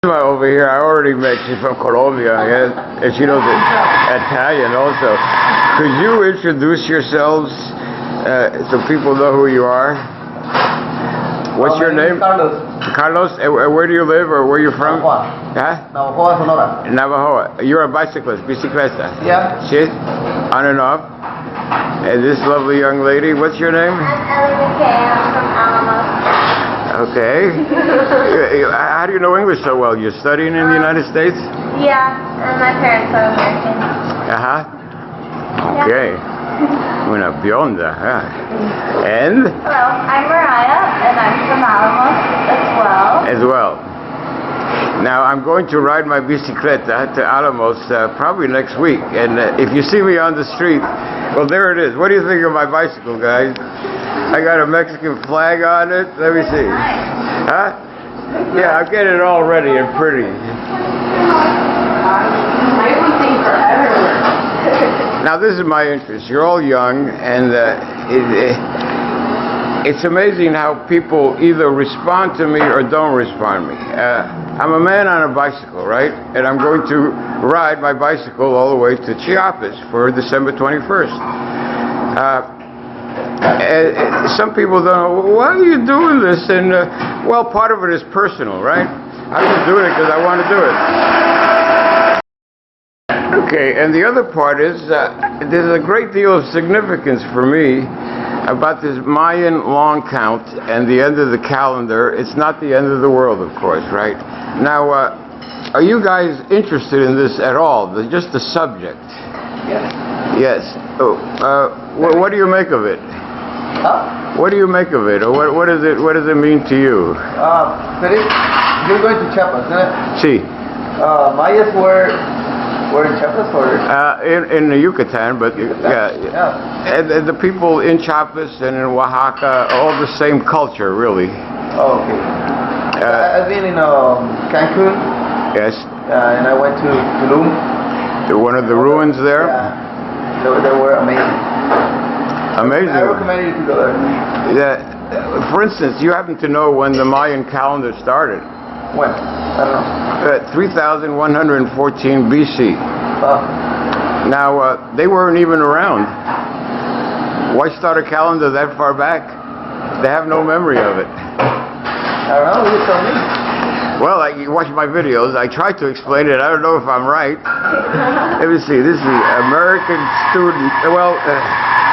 Over here, I already met. She's from Colombia, yeah, and she knows Italian also. Could you introduce yourselves so people know who you are? What's your name? Carlos. Carlos. Where do you live, or where are you from? Navajoa. Huh? Navajoa, Sonora. Navajoa. You're a bicyclist, bicicleta. Yeah. Shit. On and off. And this lovely young lady, what's your name? I'm Ellie McKay. I'm from Alamo. Okay. How do you know English so well? You're studying in the United States? Yeah, and my parents are American. Okay. Una bionda, huh? And? Hello, I'm Mariah, and I'm from Alamo as well. Now, I'm going to ride my bicicleta to Alamos probably next week. And if you see me on the street, well, there it is. What do you think of my bicycle, guys? I got a Mexican flag on it. Let me see. Huh? Yeah, I'm getting it all ready and pretty. Now, this is my interest. You're all young, and it's amazing how people either respond to me or don't respond to me. I'm a man on a bicycle, right? And I'm going to ride my bicycle all the way to Chiapas for December 21st. Some people don't know, why are you doing this? And, well, part of it is personal, right? I'm just doing it because I want to do it. Okay, and the other part is, there's a great deal of significance for me about this Mayan long count and the end of the calendar. It's not the end of the world, of course, right? Now, are you guys interested in this at all? Just the subject? Yes. Yes. Oh, what do you make of it? Huh? What do you make of it? Or what does it mean to you? You're going to Chiapas, isn't it? See. Mayas were in Chiapas, or? In the Yucatan, but yeah. And the people in Chiapas and in Oaxaca, all the same culture, really. Oh, okay. I've been in Cancun. Yes. And I went to Tulum. One of the ruins there. Yeah. They were amazing. Amazing. I recommend you to go there. Yeah. For instance, you happen to know when the Mayan calendar started? When? I don't know. 3114 BC. Oh. Now, they weren't even around. Why start a calendar that far back? They have no memory of it. I don't know, you tell me. Well, you watch my videos. I try to explain it. I don't know if I'm right. Let me see. This is the American student. Well,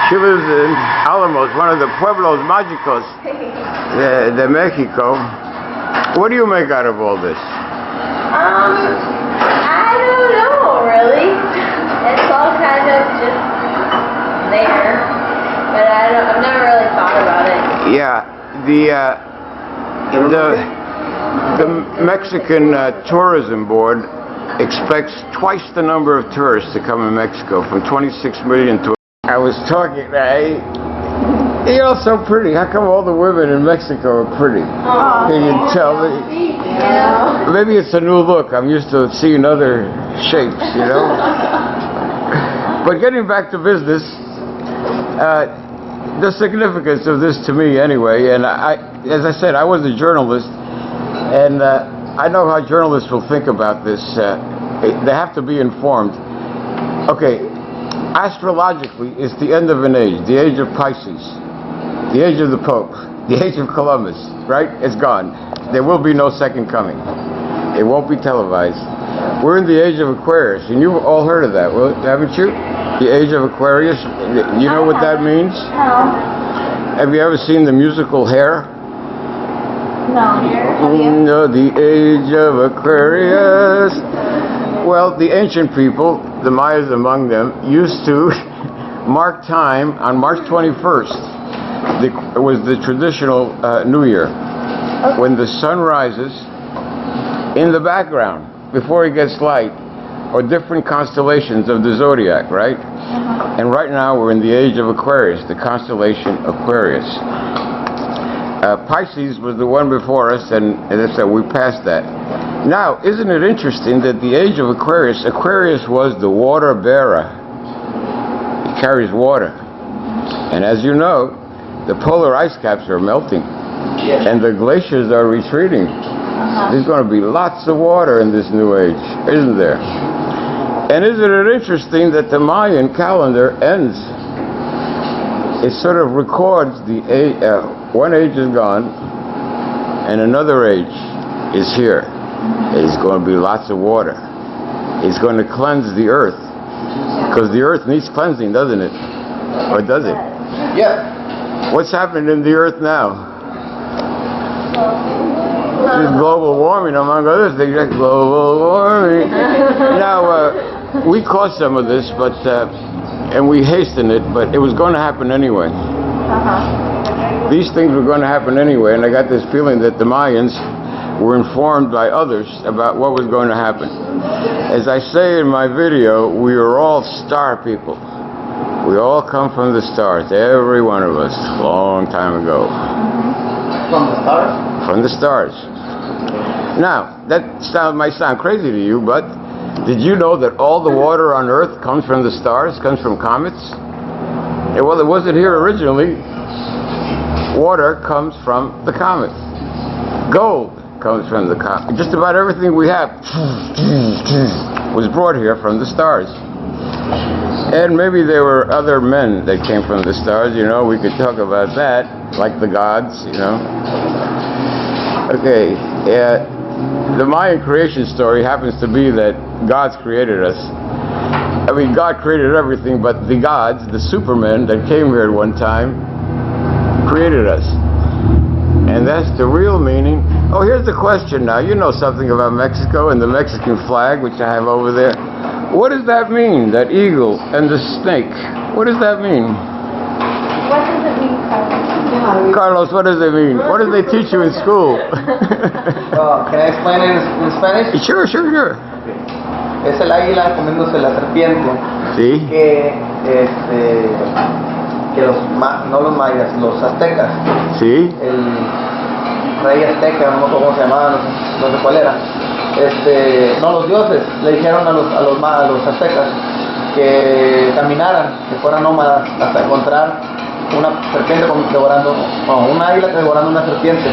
she lives in Alamos, one of the pueblos mágicos de Mexico. What do you make out of all this? I don't know, really. It's all kind of just there, but I've never really thought about it. Yeah, the Mexican Tourism Board expects twice the number of tourists to come in Mexico, from 26 million to... I was talking, you're all so pretty. How come all the women in Mexico are pretty? Can you tell me? Yeah. Maybe it's a new look. I'm used to seeing other shapes, you know? But getting back to business, the significance of this to me anyway, and as I said, I was a journalist, and I know how journalists will think about this. They have to be informed. Okay, astrologically, it's the end of an age, the age of Pisces, the age of the Pope, the age of Columbus, right? It's gone. There will be no second coming. It won't be televised. We're in the age of Aquarius, and you've all heard of that, haven't you? The age of Aquarius. You know what that means? No. Have you ever seen the musical Hair? No. No, the age of Aquarius. Well, the ancient people, the Mayas among them, used to mark time on March 21st. It was the traditional New Year, when the sun rises in the background before it gets light, or different constellations of the zodiac, right? And right now we're in the age of Aquarius, the constellation Aquarius. Pisces was the one before us, and as I said, we passed that. Now, isn't it interesting that the age of Aquarius was the water bearer. It carries water. And as you know, the polar ice caps are melting, and the glaciers are retreating. There's going to be lots of water in this new age, isn't there? And isn't it interesting that the Mayan calendar ends? It sort of records the age, one age is gone, and another age is here. It's going to be lots of water. It's going to cleanse the earth, because the earth needs cleansing, doesn't it? Or does it? Yeah. What's happening in the earth now? This global warming, among other things. Global warming. Now, we caused some of this, but and we hastened it, but it was going to happen anyway. These things were going to happen anyway, and I got this feeling that the Mayans were informed by others about what was going to happen. As I say in my video, we are all star people. We all come from the stars, every one of us, a long time ago. From the stars? From the stars. Now, that might sound crazy to you, but did you know that all the water on Earth comes from the stars, comes from comets? Yeah, well, it wasn't here originally. Water comes from the comets. Gold comes from the comet. Just about everything we have was brought here from the stars. And maybe there were other men that came from the stars, you know, we could talk about that, like the gods, you know. Okay, the Mayan creation story happens to be that God's created us. I mean, God created everything, but the gods, the supermen that came here at one time, created us. And that's the real meaning. Oh, here's the question now. You know something about Mexico and the Mexican flag, which I have over there. What does that mean, that eagle and the snake? What does that mean? What does it mean, Carlos? Carlos, what does it mean? What did they teach you in school? Can I explain it in Spanish? Sure. Es el águila comiéndose la serpiente. Sí. Que no los mayas, los aztecas. Sí. El rey azteca, no sé cómo se llamaba, no sé cuál era. No, los dioses le dijeron a los aztecas que caminaran, que fueran nómadas hasta encontrar una serpiente devorando, un águila devorando una serpiente,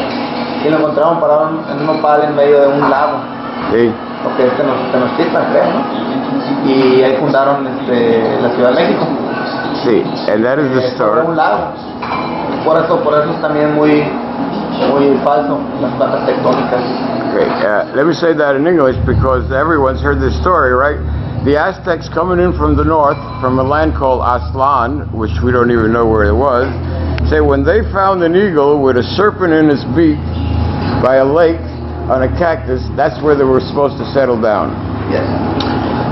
y lo encontraron parado en un nopal en medio de un lago. Sí. Porque Tenochtitlan, creo, ¿no? Y ahí fundaron la Ciudad de México. Sí, and that is the story. Un lago. Por eso es también muy falso las placas tectónicas. Okay, let me say that in English because everyone's heard this story, right? The Aztecs coming in from the north, from a land called Aztlan, which we don't even know where it was, say when they found an eagle with a serpent in its beak by a lake on a cactus, that's where they were supposed to settle down. Yes.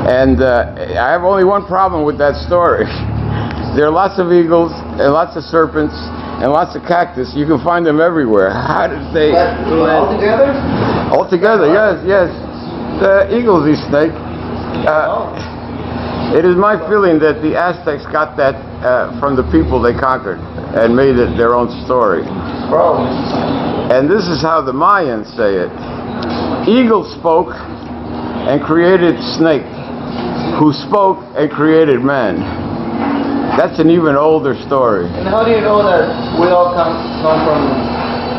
And I have only one problem with that story. There are lots of eagles and lots of serpents and lots of cactus. You can find them everywhere. How did they... All together? All together, yes. The eagle's the snake. It is my feeling that the Aztecs got that from the people they conquered and made it their own story. Bro. And this is how the Mayans say it. Eagle spoke and created snake, who spoke and created man. That's an even older story. And how do you know that we all come from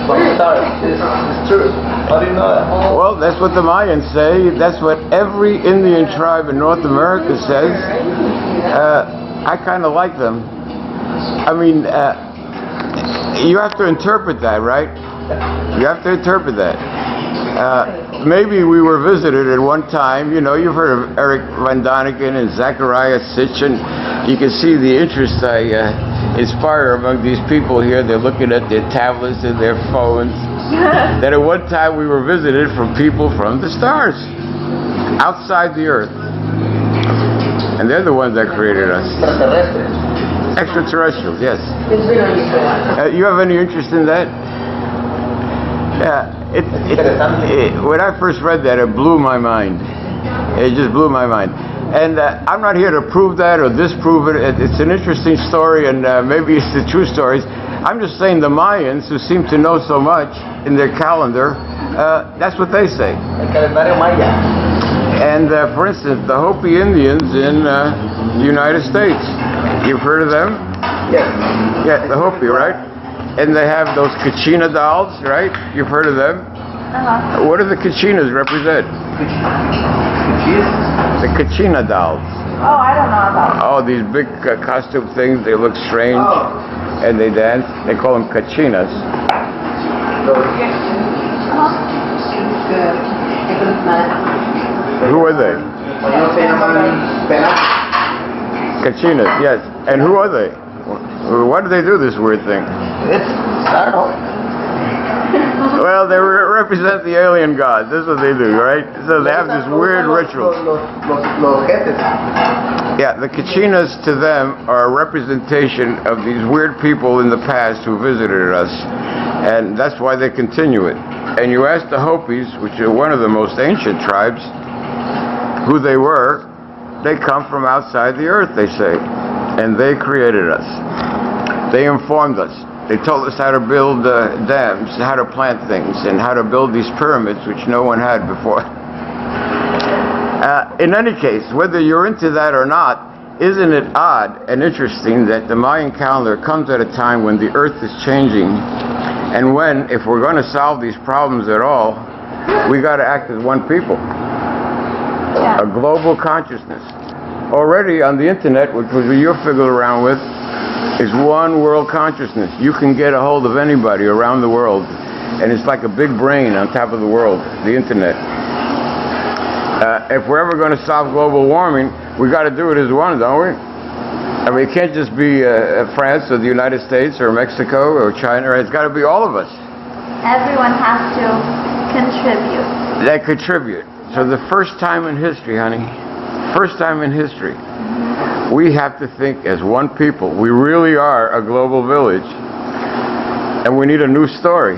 the stars? It's true. How do you know that? Well, that's what the Mayans say. That's what every Indian tribe in North America says. I kind of like them. I mean, you have to interpret that, right? You have to interpret that. Maybe we were visited at one time. You know, you've heard of Eric Van Daniken and Zachariah Sitchin. You can see the interest I inspire among these people here. They're looking at their tablets and their phones. That at one time we were visited from people from the stars, outside the earth. And they're the ones that created us. Extraterrestrials, yes. You have any interest in that? Yeah. When I first read that, it blew my mind. It just blew my mind. And I'm not here to prove that or disprove it. It's an interesting story, and maybe it's the true stories. I'm just saying the Mayans, who seem to know so much in their calendar, that's what they say. El calendario maya. And for instance, the Hopi Indians in the United States. You've heard of them? Yes. Yeah, the Hopi, right? And they have those Kachina dolls, right? You've heard of them? Uh-huh. What do the Kachinas represent? The Kachina dolls. Oh, I don't know about that. Oh, these big costume things, they look strange and they dance. They call them Kachinas. Who are they? Kachinas, yes. And who are they? Why do they do this weird thing? I don't know. Well, they represent the alien gods. That's what they do, right? So they have this weird ritual. Yeah, the Kachinas to them are a representation of these weird people in the past who visited us. And that's why they continue it. And you ask the Hopis, which are one of the most ancient tribes, who they were, they come from outside the earth, they say. And they created us. They informed us. They told us how to build dams, how to plant things, and how to build these pyramids, which no one had before. In any case, whether you're into that or not, isn't it odd and interesting that the Mayan calendar comes at a time when the earth is changing, and when, if we're going to solve these problems at all, we got to act as one people. A global consciousness. Already on the internet, which was what you're fiddling around with, is one world consciousness. You can get a hold of anybody around the world, and it's like a big brain on top of the world, the internet. If we're ever going to solve global warming, we got to do it as one, don't we? I mean, it can't just be France or the United States or Mexico or China. It's got to be all of us. Everyone has to contribute. That contribute. So the first time in history, honey, first time in history, we have to think as one people. We really are a global village. And we need a new story.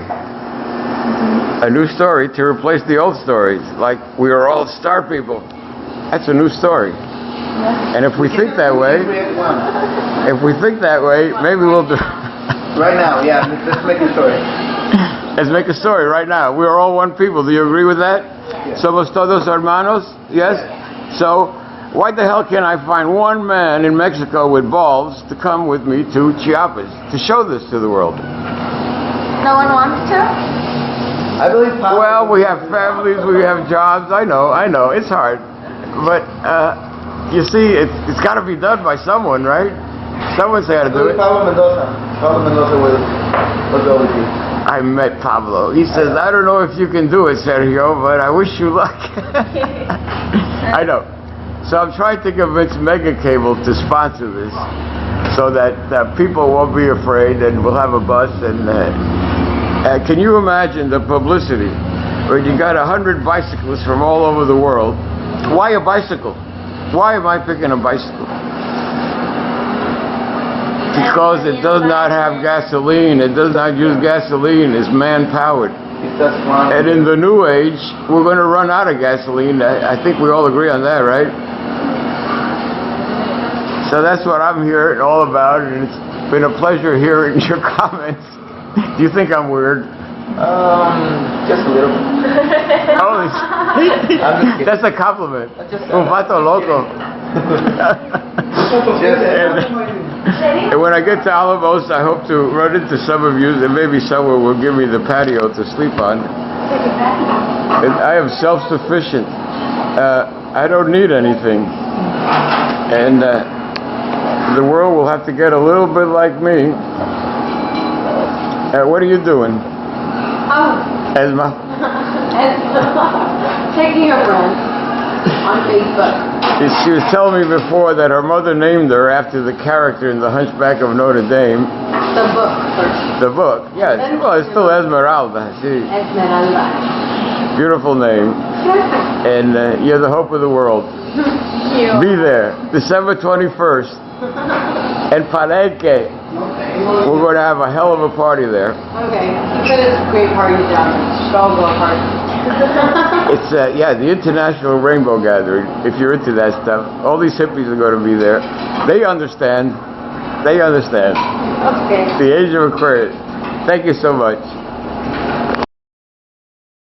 A new story to replace the old stories. Like, we are all star people. That's a new story. And if we think that way, maybe we'll do... Right now, yeah, let's make a story. Let's make a story right now. We are all one people. Do you agree with that? Yes. Somos todos hermanos? Yes? So, why the hell can't I find one man in Mexico with balls to come with me to Chiapas to show this to the world? No one wants to? I believe Pablo. Well, we have families, we have jobs. I know, it's hard. But, you see, it's got to be done by someone, right? Someone's had to do it. Pablo Mendoza will go with you. I met Pablo. He says, I don't know if you can do it, Sergio, but I wish you luck. I know. So I'm trying to convince Mega Cable to sponsor this so that people won't be afraid, and we'll have a bus. And can you imagine the publicity where you got 100 bicyclists from all over the world? Why a bicycle? Why am I picking a bicycle? Because it does not have gasoline. It does not use gasoline. It's man-powered. And in the new age, we're going to run out of gasoline. I think we all agree on that, right? So that's what I'm here all about, and it's been a pleasure hearing your comments. Do you think I'm weird? Just a little bit. Holy shit. That's a compliment. Un vato loco. And when I get to Alamos, I hope to run into some of you, and maybe someone will give me the patio to sleep on. And I am self-sufficient. I don't need anything. And the world will have to get a little bit like me. What are you doing? Esma? Taking a run on Facebook. She was telling me before that her mother named her after the character in The Hunchback of Notre Dame. The book first. The book, yes. Well, it's still Esmeralda. Esmeralda. Beautiful name. And you're the hope of the world. Be there, December 21st. And Palenque. We're going to have a hell of a party there. Okay. You said it's a great party down there. Chicago party. It's the International Rainbow Gathering. If you're into that stuff, all these hippies are going to be there. They understand. They understand. Okay. The Age of Aquarius. Thank you so much.